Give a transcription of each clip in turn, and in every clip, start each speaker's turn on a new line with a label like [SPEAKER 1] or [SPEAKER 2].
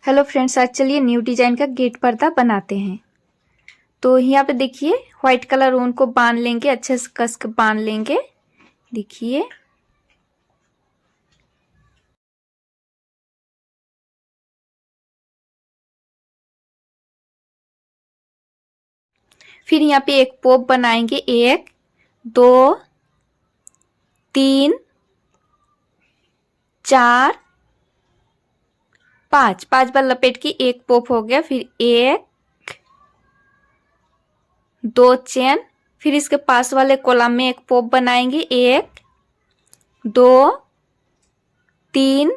[SPEAKER 1] Hello friends, आज चलिए new design का गेट पर्दा बनाते हैं। तो यहाँ पे देखिए व्हाइट कलर ऊन को बांध लेंगे, अच्छे से कस के बांध लेंगे। देखिए फिर यहाँ पे एक पोप बनाएंगे। 1 2 3 4 5 5 बार लपेट के एक पोप हो गया। फिर 1 2 चेन, फिर इसके पास वाले कॉलम में एक पोप बनाएंगे। 1 2 3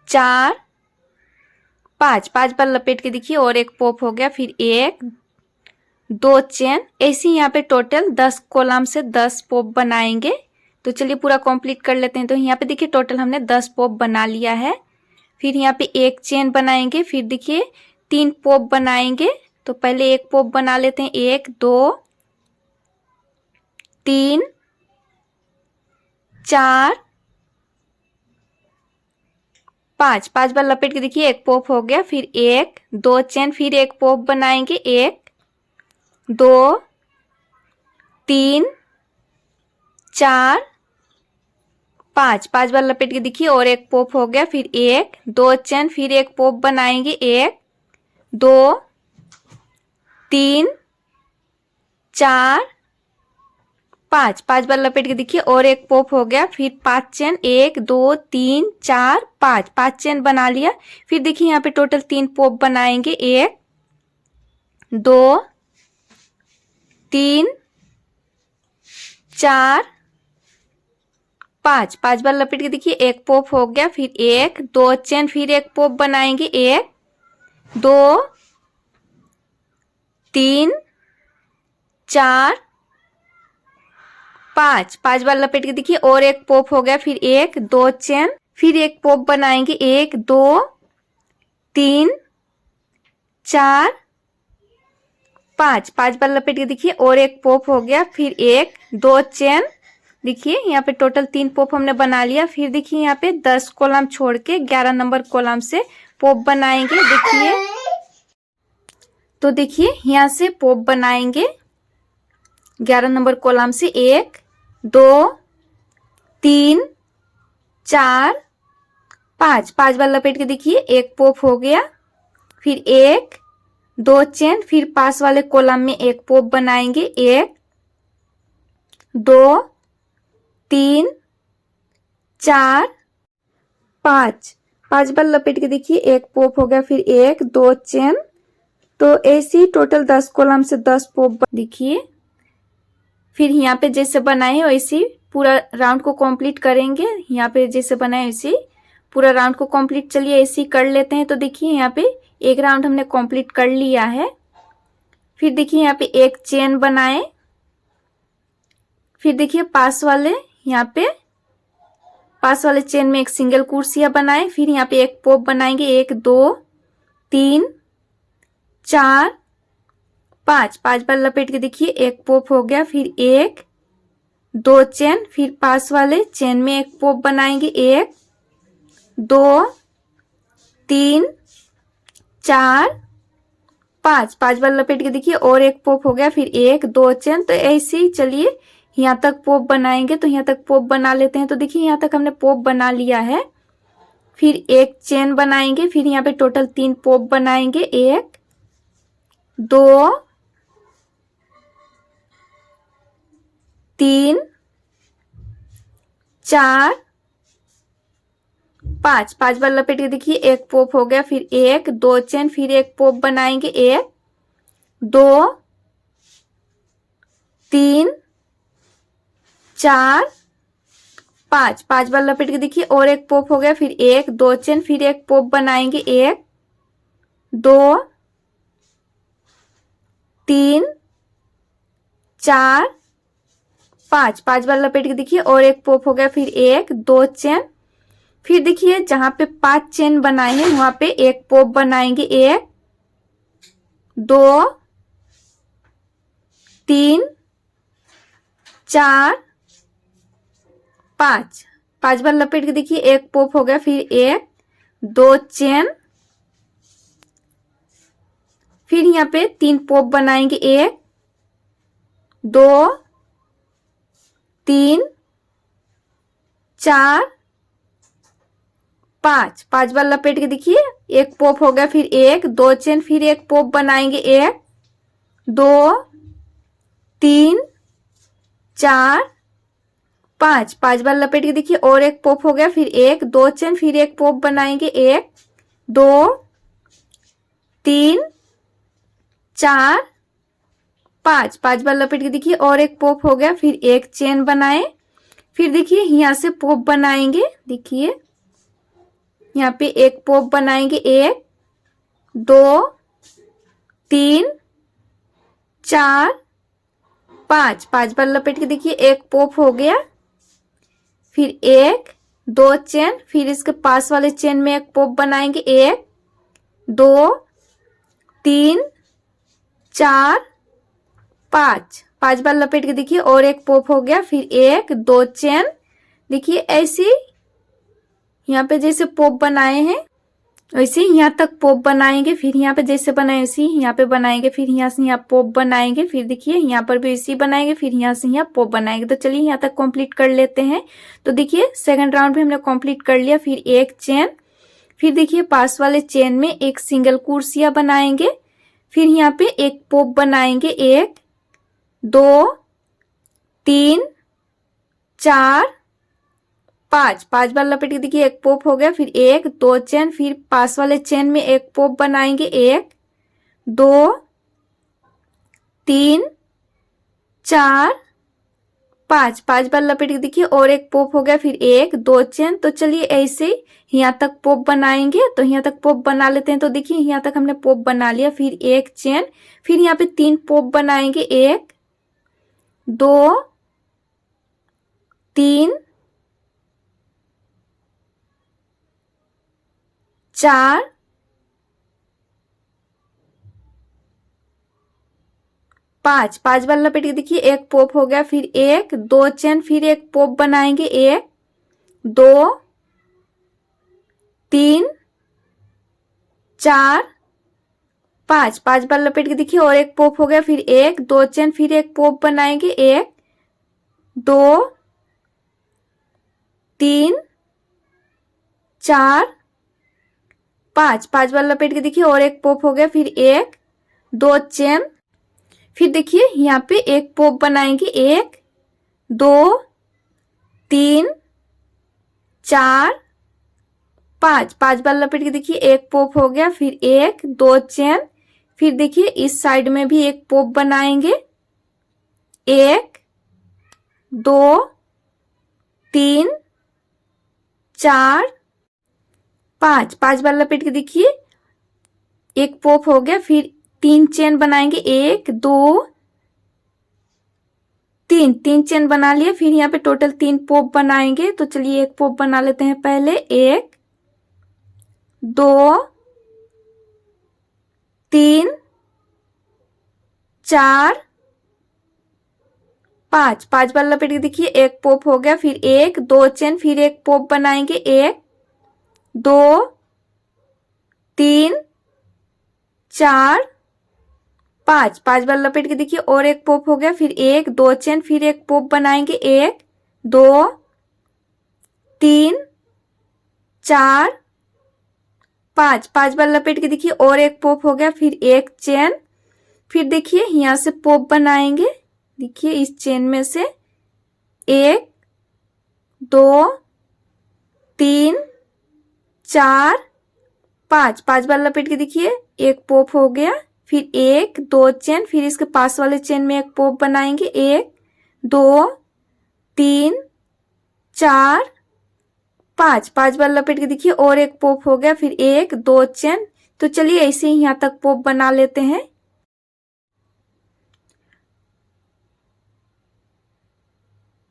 [SPEAKER 1] 4 5 5 बार लपेट के देखिए और एक पोप हो गया। फिर 1 2 चेन, ऐसे ही यहाँ पे टोटल 10 कॉलम से 10 पोप बनाएंगे। तो चलिए पूरा कंप्लीट कर लेते हैं। तो यहाँ पे देखिए टोटल हमने 10 पोप बना लिया है। फिर यहाँ पे एक चेन बनाएंगे, फिर देखिए 3 पोप बनाएंगे। तो पहले एक पोप बना लेते हैं। 1 2 3 4 5 5 बार लपेट के देखिए एक पोप हो गया। फिर 1 2 चेन, फिर एक पोप बनाएंगे। 1 2 3 4 5 5 बार लपेट के देखिए और एक पोप हो गया। फिर 1 2 चेन, फिर एक पोप बनाएंगे। 1 2 3 4 5 5 बार लपेट के देखिए और एक पोप हो गया। फिर 5 चेन, 1 2 3 4 5 5 चेन बना लिया। फिर देखिए यहाँ पे टोटल 3 पोप बनाएंगे। 1 2 3 4 5 5 बार लपेट के देखिए एक पोप हो गया। फिर 1 2 चेन, फिर एक पोप बनाएंगे। 1 2 3 4 5 5 बार लपेट के देखिए और एक पोप हो गया। फिर 1 2 चेन, फिर एक पोप बनाएंगे। 1 2 3 4 5 5 बार लपेट के देखिए और एक पोप हो गया। फिर 1 2 चेन, देखिए यहाँ पे टोटल 3 पोप हमने बना लिया। फिर देखिए यहाँ पे 10 कॉलम छोड़ के 11 नंबर कॉलम से पोप बनाएंगे। देखिए तो देखिए यहाँ से पोप बनाएंगे 11 नंबर कॉलम से। 1 2 3 4 5 5 बार लपेट के देखिए एक पोप हो गया। फिर 1 2 चेन, फिर पास वाले कॉलम में एक पोप बनाएंगे। 1 2 3 4 5 5 बार लपेट के देखिए एक पोप हो गया। फिर 1 2 चेन। तो ऐसे ही टोटल 10 कॉलम से 10 पोप देखिए। फिर यहाँ पे जैसे बनाए वैसे पूरा राउंड को कंप्लीट करेंगे। यहाँ पे जैसे बनाए वैसे पूरा राउंड को कंप्लीट चलिए ऐसे ही कर लेते हैं। तो देखिए यहाँ पे एक राउंड हमने कंप्लीट कर लिया है। फिर देखिए यहाँ पे एक चेन बनाए। फिर देखिए पास वाले यहाँ पे पास वाले चेन में एक सिंगल कुर्सिया बनाए। फिर यहाँ पे एक पोप बनाएंगे। 1 2 3 4 5 5 बार लपेट के देखिए एक पोप हो गया। फिर 1 2 चेन, फिर पास वाले चेन में एक पोप बनाएंगे। 1 2 3 4 5 5 बार लपेट के देखिए और एक पोप हो गया। फिर 1 2 चेन। तो ऐसे ही चलिए यहाँ तक पोप बनाएंगे। तो यहाँ तक पोप बना लेते हैं। तो देखिए यहाँ तक हमने पोप बना लिया है। फिर एक चेन बनाएंगे। फिर यहाँ पे टोटल 3 पोप बनाएंगे। 1 2 3 4 5 5 बार लपेट के देखिए एक पोप हो गया। फिर 1 2 चेन, फिर एक पोप बनाएंगे। 1 2 3 4 5 5 बार लपेट के देखिए और एक पोप हो गया। फिर 1 2 चेन, फिर एक पोप बनाएंगे। 1 2 3 4 5 5 बार लपेट के देखिए और एक पोप हो गया। फिर 1 2 चेन, फिर देखिए जहां पे 5 चेन बनाए हैं वहां पे एक पोप बनाएंगे। 1 2 3 4 5 5 बार लपेट के देखिए एक पोप हो गया। फिर 1 2 चेन, फिर यहाँ पे 3 पोप बनाएंगे, 1 2 3 4 5। 5 बार लपेट के देखिए, एक पोप हो गया, फिर 1 2 चेन, फिर एक पोप बनाएंगे, 1 2 3 4 5। 5 बार लपेट के देखिए, और एक पोप हो गया, फिर 1 2 चेन, फिर एक पोप बनाएंगे, 1 2 3 4 5। 5 बार लपेट के देखिए, और एक पोप हो गया, फिर एक चेन बनाए, फिर देखिए यहां से पोप बनाएंगे। देखिए यहाँ पे एक पोप बनाएंगे, 1 2 3 4 5। 5 बार लपेट के देखिए, एक पोप हो गया, फिर 1 2 चेन, फिर इसके पास वाले चेन में एक पोप बनाएंगे, 1 2 3 4 5। 5 बार लपेट के देखिए, और एक पोप हो गया, फिर 1 2 चेन। देखिए ऐसे यहाँ पे जैसे पोप बनाए हैं वैसे यहाँ तक पोप बनाएंगे, फिर यहाँ पे जैसे बनाए वैसे यहाँ पे बनाएंगे, फिर यहाँ से यहाँ पोप बनाएंगे, फिर देखिए यहाँ पर भी इसी बनाएंगे, फिर यहाँ से यहाँ पोप बनाएंगे। तो चलिए यहाँ तक कंप्लीट कर लेते हैं। तो देखिए सेकंड राउंड भी हमने कंप्लीट कर लिया, फिर एक चेन, फिर देखिए पास वाले चेन में एक सिंगल कुर्सिया बनाएंगे, फिर यहाँ पे एक पोप बनाएंगे, 1 2 3 4 5। 5 बार लपेट के देखिए, एक पोप हो गया, फिर 1 2 चेन, फिर पास वाले चेन में एक पोप बनाएंगे, 1 2 3 4 5। 5 बार लपेट के देखिए, और एक पोप हो गया, फिर 1 2 चेन। तो चलिए ऐसे यहाँ तक पोप बनाएंगे। तो यहाँ तक पोप बना लेते हैं। तो देखिए यहाँ तक हमने पोप बना लिया, फिर एक चेन, फिर यहाँ पे 3 पोप बनाएंगे, 1 2 3 4 5। 5 बार लपेट के देखिए, एक पोप हो गया, फिर 1 2 चेन, फिर एक पोप बनाएंगे, 1 2 3 4 5। 5 बार लपेट के देखिए, और एक पोप हो गया, फिर 1 2 चेन, फिर एक पोप बनाएंगे, 1 2 3 4 5। 5 बार लपेट के देखिए, और एक पोप हो गया, फिर 1 2 चेन, फिर देखिए यहाँ पे एक पोप बनाएंगे, 1 2 3 4 5। 5 बार लपेट के देखिए, एक पोप हो गया, फिर 1 2 चेन, फिर देखिए इस साइड में भी एक पोप बनाएंगे, 1 2 3 4 5। 5 बार लपेट के देखिए, एक पोप हो गया, फिर 3 चेन बनाएंगे, 1 2 3। 3 चेन बना लिया, फिर यहाँ पे टोटल 3 पोप बनाएंगे। तो चलिए एक पोप बना लेते हैं पहले, 1 2 3 4 5। 5 बार लपेट के देखिए, एक पोप हो गया, फिर 1 2 चेन, फिर एक पोप बनाएंगे, 1 2 3 4 5। 5 बार लपेट के देखिए, और एक पोप हो गया, फिर 1 2 चेन, फिर एक पोप बनाएंगे, 1 2 3 4 5। 5 बार लपेट के देखिए, और एक पोप हो गया, फिर एक चेन, फिर देखिए यहाँ से पोप बनाएंगे। देखिए इस चेन में से 1 2 3 4 5। 5 बार लपेट के देखिए, एक पोप हो गया, फिर 1 2 चेन, फिर इसके पास वाले चेन में एक पोप बनाएंगे, 1 2 3 4 5। 5 बार लपेट के देखिए, और एक पोप हो गया, फिर 1 2 चेन। तो चलिए ऐसे ही यहाँ तक पोप बना लेते हैं।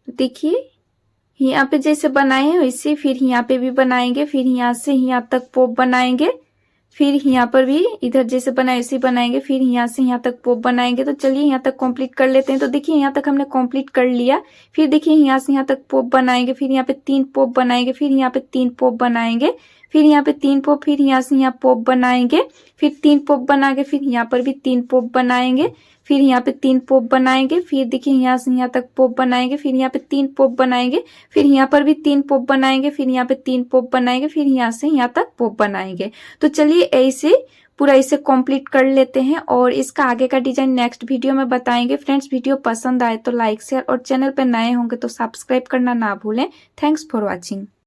[SPEAKER 1] देखिए यहाँ पे जैसे बनाए हैं वैसे फिर यहाँ पे भी बनाएंगे, फिर यहाँ से यहाँ तक पोप बनाएंगे, फिर यहाँ पर भी इधर जैसे बनाए वैसे बनाएंगे, फिर यहाँ से यहाँ तक पोप बनाएंगे। तो चलिए यहाँ तक कंप्लीट कर लेते हैं। तो देखिए यहाँ तक हमने कंप्लीट कर लिया, फिर देखिए यहाँ से यहाँ तक पोप बनाएंगे, फिर यहाँ पे 3 पोप बनाएंगे, फिर यहाँ पे 3 पोप बनाएंगे, फिर यहाँ पे 3 पोप, फिर यहाँ से यहाँ पोप बनाएंगे, फिर 3 पोप बना के फिर यहाँ पर भी 3 पोप बनाएंगे, फिर यहाँ पे 3 पोप बनाएंगे, फिर देखिए यहाँ से यहाँ तक पोप बनाएंगे, फिर यहाँ पे 3 पोप बनाएंगे, फिर यहाँ पर भी 3 पोप बनाएंगे, फिर यहाँ पे 3 पोप बनाएंगे, फिर यहाँ से यहाँ तक पोप बनाएंगे। तो चलिए ऐसे पूरा इसे कंप्लीट कर लेते हैं और इसका आगे का डिजाइन नेक्स्ट वीडियो में बताएंगे। फ्रेंड्स, वीडियो पसंद आए तो लाइक शेयर और चैनल पर नए होंगे तो सब्सक्राइब करना ना भूलें। Thanks for watching.